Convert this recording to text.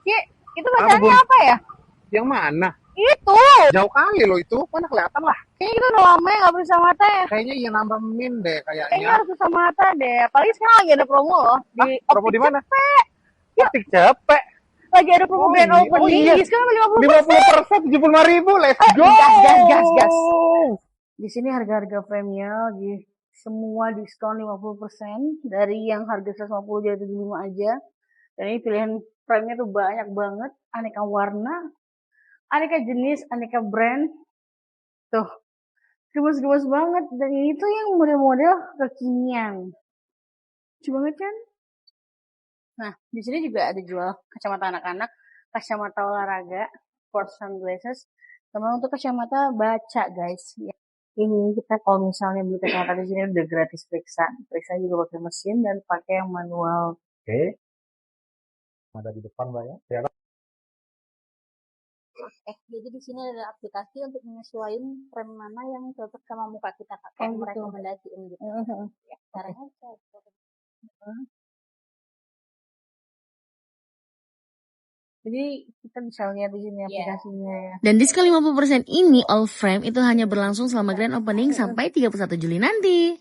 Ki, itu Apa bacanya Bun? apa ya? Yang mana? Itu. Jauh kali loh itu. Mana kelihatan lah. Kayaknya itu udah lama ya nggak bisa mata ya. Kayaknya iya nambah min deh Kayaknya kayaknya. harus bisa mata deh. Apalagi sekarang lagi ada promo loh di Promo Optik di mana? Cepet. Ya, Optik cepet. lagi ada promo grand Oh opening. iya. Diskon 50%. 50%, 75.000. Let's go. Gas. Di sini harga-harga premium lagi semua diskon 50% dari yang harga 150 jadi 75 aja. Dan ini pilihan prime-nya tuh banyak banget, aneka warna, aneka jenis, aneka brand. Tuh, gemes-gemes banget. Dan ini tuh yang model-model kekinian. Lucu banget kan? Nah, di sini juga ada jual kacamata anak-anak, kacamata olahraga, sports sunglasses, sama untuk kacamata baca, guys. Ya. Ini kita kalau misalnya beli kacamata di sini udah gratis periksa. Periksa juga pakai mesin dan pakai yang manual. Oke. Ada di depan Mbak ya. Jadi di sini ada aplikasi untuk menyesuaikan frame mana yang cocok sama muka kita, Kak. Kayak merekomendasiin gitu. Ya, caranya jadi kita bisa lihat di sini aplikasinya ya. Dan diskon 50% ini all frame itu hanya berlangsung selama grand opening sampai 31 Juli nanti.